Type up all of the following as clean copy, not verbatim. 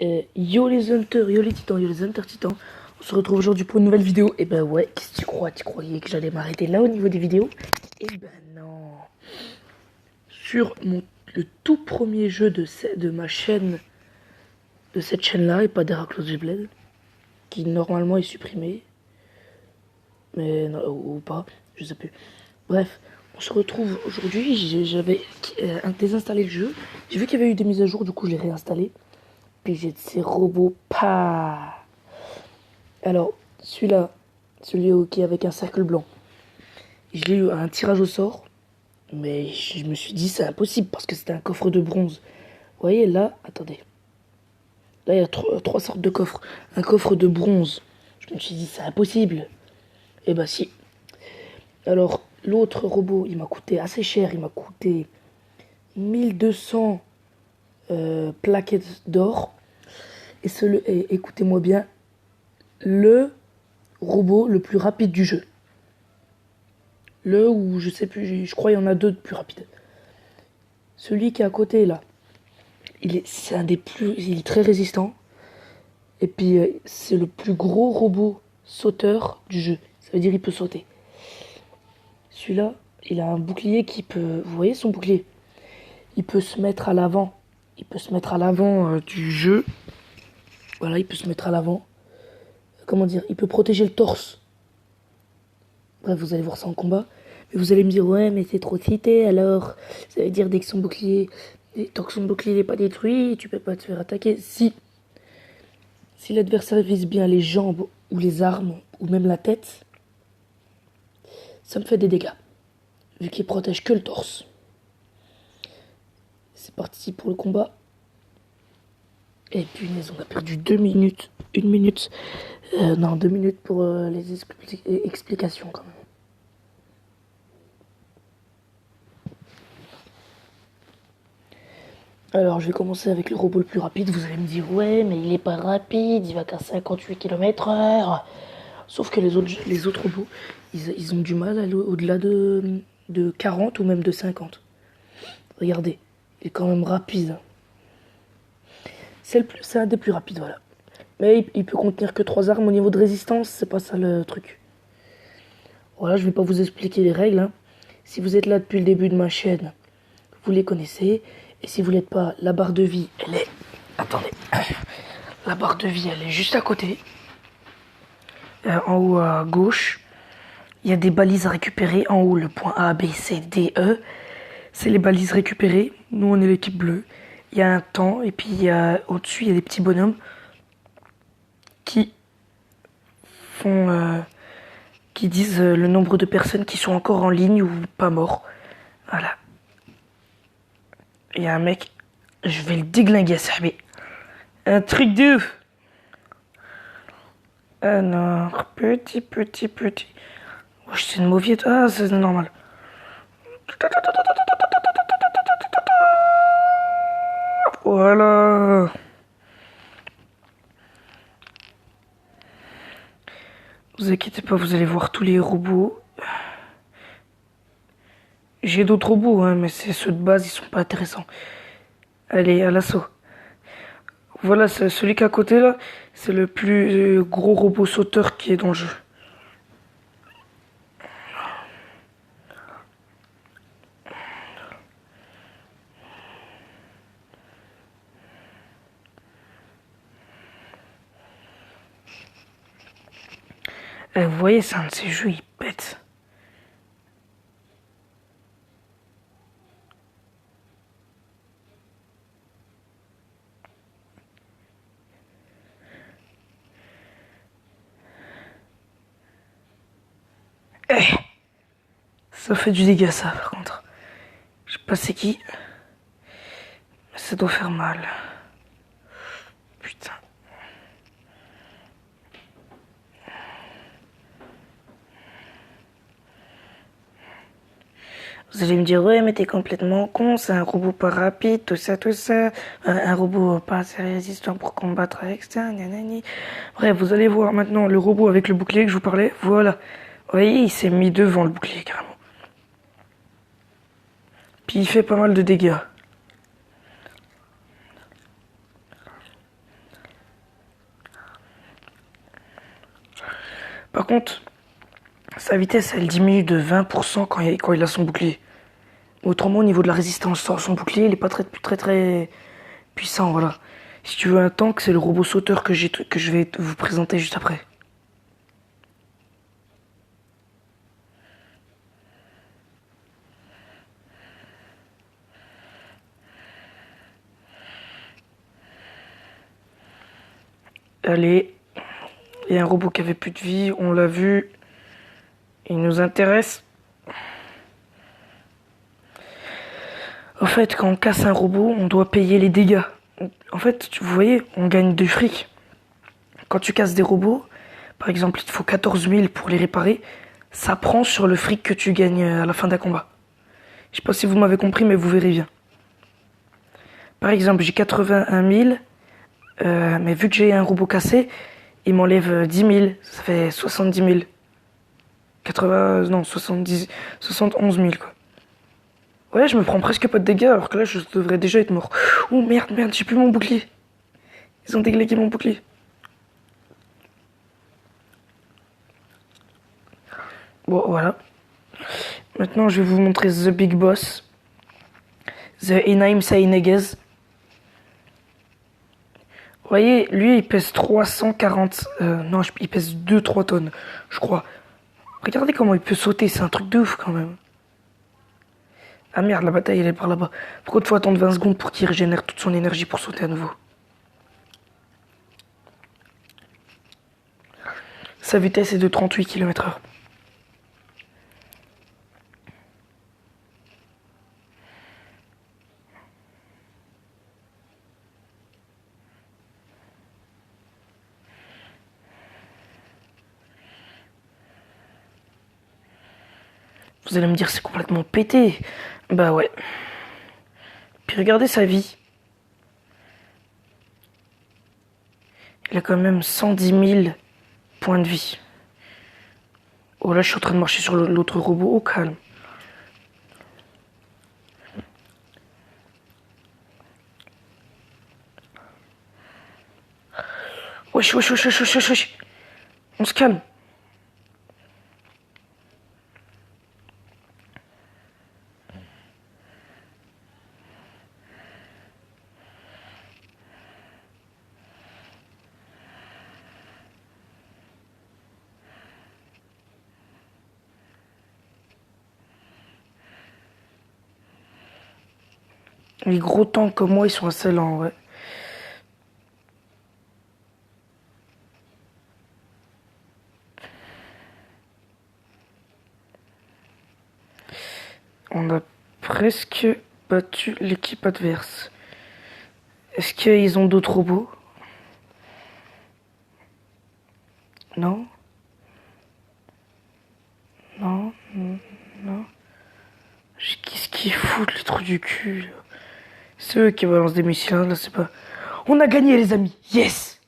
Yo les hunters, yo les titans, yo les hunters titans. On se retrouve aujourd'hui pour une nouvelle vidéo. Et ben ouais, qu'est-ce que tu crois? Tu croyais que j'allais m'arrêter là au niveau des vidéos? Et ben non. Sur le tout premier jeu de ma chaîne, de cette chaîne-là, et pas d'Heraclos Bled, qui normalement est supprimé. Mais non, ou pas, je sais plus. Bref, on se retrouve aujourd'hui. J'avais désinstallé le jeu. J'ai vu qu'il y avait eu des mises à jour, du coup je l'ai réinstallé. Puis j'ai de ces robots pas. Alors, celui-là, celui qui est avec un cercle blanc, je l'ai eu à un tirage au sort, mais je me suis dit c'est impossible parce que c'était un coffre de bronze. Vous voyez là, attendez. Là, il y a trois sortes de coffres. Un coffre de bronze. Je me suis dit c'est impossible. Et bah si. Alors, l'autre robot, il m'a coûté assez cher. Il m'a coûté 1200 plaquettes d'or. Et écoutez-moi bien, le robot le plus rapide du jeu. Ou je sais plus, je crois qu'il y en a deux de plus rapides. Celui qui est à côté là, c'est un des plus, il est très résistant. Et puis c'est le plus gros robot sauteur du jeu. Ça veut dire il peut sauter. Celui-là, il a un bouclier qui peut, vous voyez son bouclier, il peut se mettre à l'avant. Il peut se mettre à l'avant du jeu. Voilà, il peut se mettre à l'avant. Comment dire, il peut protéger le torse. Bref, vous allez voir ça en combat. Mais vous allez me dire, ouais, mais c'est trop cité, alors ça veut dire dès que son bouclier, tant que son bouclier n'est pas détruit, tu peux pas te faire attaquer. Si l'adversaire vise bien les jambes ou les armes ou même la tête, ça me fait des dégâts, vu qu'il protège que le torse. C'est parti pour le combat. Et punaise, on a perdu 2 minutes. 1 minute. Non, 2 minutes pour les explications quand même. Alors, je vais commencer avec le robot le plus rapide. Vous allez me dire, ouais, mais il est pas rapide, il va qu'à 58 km/h. Sauf que les autres robots, ils ont du mal à aller au-delà de 40 ou même de 50. Regardez, il est quand même rapide. C'est un des plus rapides, voilà. Mais il peut contenir que 3 armes au niveau de résistance, c'est pas ça le truc. Voilà, je vais pas vous expliquer les règles, hein. Si vous êtes là depuis le début de ma chaîne, vous les connaissez. Et si vous l'êtes pas, la barre de vie, elle est... Attendez. La barre de vie, elle est juste à côté. En haut à gauche, il y a des balises à récupérer. En haut, le point A, B, C, D, E. C'est les balises récupérées. Nous, on est l'équipe bleue. Il y a un temps. Et puis, au-dessus, il y a des petits bonhommes qui font... qui disent le nombre de personnes qui sont encore en ligne ou pas morts. Voilà. Il y a un mec, je vais le déglinguer à Sahbi. Un truc de ouf. Alors, petit. Oh, c'est une mauviette. Ah, c'est normal. Voilà. Vous inquiétez pas, vous allez voir tous les robots. J'ai d'autres robots, hein, mais c'est ceux de base, ils sont pas intéressants. Allez, à l'assaut. Voilà, celui qui est à côté là, c'est le plus gros robot sauteur qui est dans le jeu. Vous voyez, c'est un de ces jeux, il pète. Ça fait du dégât ça par contre. Je sais pas c'est qui. Mais ça doit faire mal. Putain. Vous allez me dire, ouais, mais t'es complètement con, c'est un robot pas rapide, tout ça. Un robot pas assez résistant pour combattre avec ça, nanani. Bref, vous allez voir maintenant le robot avec le bouclier que je vous parlais. Voilà. Vous voyez, il s'est mis devant le bouclier, carrément. Puis il fait pas mal de dégâts. Par contre, sa vitesse, elle diminue de 20% quand il a son bouclier. Autrement, au niveau de la résistance, son bouclier, il est pas très puissant, voilà. Si tu veux un tank, c'est le robot sauteur que je vais vous présenter juste après. Allez, il y a un robot qui avait plus de vie, on l'a vu. Il nous intéresse. En fait, quand on casse un robot, on doit payer les dégâts. En fait, vous voyez, on gagne du fric. Quand tu casses des robots, par exemple, il te faut 14 000 pour les réparer. Ça prend sur le fric que tu gagnes à la fin d'un combat. Je sais pas si vous m'avez compris, mais vous verrez bien. Par exemple, j'ai 81 000, mais vu que j'ai un robot cassé, il m'enlève 10 000. Ça fait 70 000. 71 000, quoi. Ouais, je me prends presque pas de dégâts, alors que là, je devrais déjà être mort. Oh merde, j'ai plus mon bouclier. Ils ont déglingué mon bouclier. Bon, voilà. Maintenant, je vais vous montrer The Big Boss. The Enaim Sainegez. Vous voyez, lui, il pèse 340... non, il pèse 2-3 tonnes, je crois. Regardez comment il peut sauter, c'est un truc de ouf, quand même. Ah merde, la bataille, elle est par là-bas. Par contre, faut attendre 20 secondes pour qu'il régénère toute son énergie pour sauter à nouveau. Sa vitesse est de 38 km/h. Vous allez me dire, c'est complètement pété. Bah ouais. Puis regardez sa vie. Il a quand même 110 000 points de vie. Oh là, je suis en train de marcher sur l'autre robot. Au calme. Wesh. On se calme. Les gros tanks comme moi, ils sont assez lents, ouais. On a presque battu l'équipe adverse. Est-ce qu'ils ont d'autres robots? Non. Qu'est-ce qu'ils foutent, le trou du cul, là? C'est eux qui balancent des missiles, là, c'est pas... On a gagné, les amis. Yes!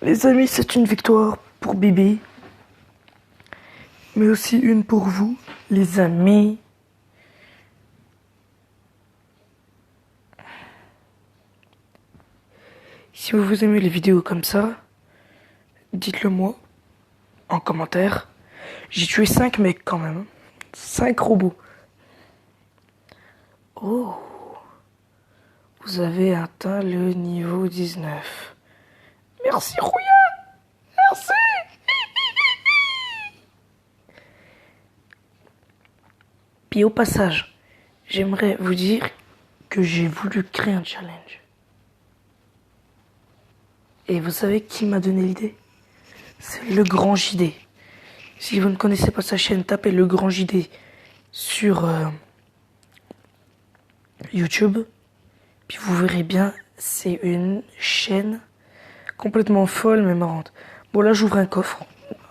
Les amis, c'est une victoire pour Bibi. Mais aussi une pour vous, les amis. Si vous aimez les vidéos comme ça, dites-le moi en commentaire. J'ai tué 5 mecs quand même. 5 robots. Oh, vous avez atteint le niveau 19. Merci Rouya. Merci. Puis au passage, j'aimerais vous dire que j'ai voulu créer un challenge. Et vous savez qui m'a donné l'idée? C'est le Grand JD. Si vous ne connaissez pas sa chaîne, tapez le Grand JD sur YouTube. Puis vous verrez bien, c'est une chaîne complètement folle mais marrante. Bon là j'ouvre un coffre,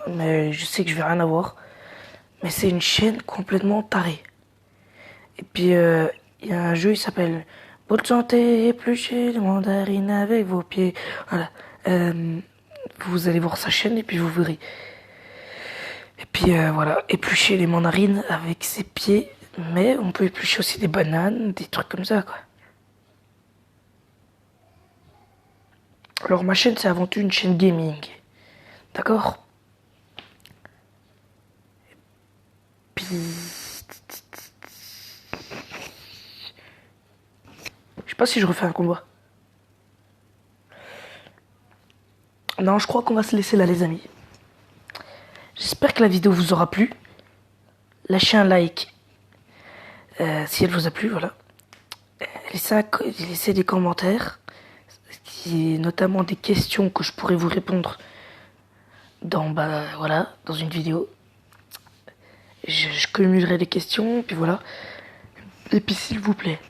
mais je sais que je vais rien avoir. Mais c'est une chaîne complètement tarée. Et puis il y a un jeu, il s'appelle Bonne santé, épluchez les mandarines avec vos pieds. Voilà. Vous allez voir sa chaîne et puis vous verrez. Et puis voilà, éplucher les mandarines avec ses pieds. Mais on peut éplucher aussi des bananes, des trucs comme ça, quoi. Alors ma chaîne, c'est avant tout une chaîne gaming. D'accord? Puis... Je sais pas si je refais un combat. Non, je crois qu'on va se laisser là, les amis. J'espère que la vidéo vous aura plu. Lâchez un like si elle vous a plu, voilà. Laissez des commentaires, notamment des questions que je pourrais vous répondre dans une vidéo. Je cumulerai les questions, puis voilà. Et puis s'il vous plaît,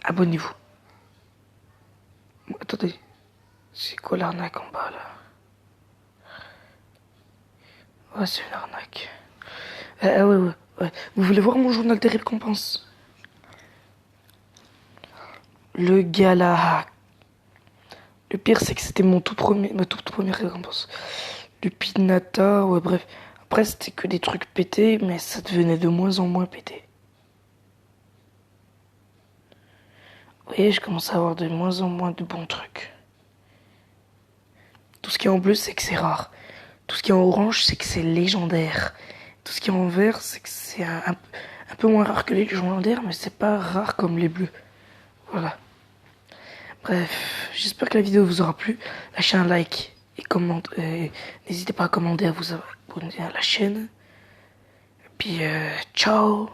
abonnez-vous. Attendez, c'est quoi l'arnaque en bas là? Ouais, c'est une arnaque. Ouais. Vous voulez voir mon journal des récompenses? Le gala. Le pire, c'est que c'était ma toute première récompense. Le pinata, ouais, bref. Après, c'était que des trucs pétés, mais ça devenait de moins en moins pété. Vous voyez, je commence à avoir de moins en moins de bons trucs. Tout ce qui est en bleu, c'est que c'est rare. Tout ce qui est en orange, c'est que c'est légendaire. Tout ce qui est en vert, c'est que c'est un peu moins rare que les légendaires, mais c'est pas rare comme les bleus. Voilà. Bref, j'espère que la vidéo vous aura plu. Lâchez un like et n'hésitez pas à commander, à vous abonner à la chaîne. Et puis, ciao!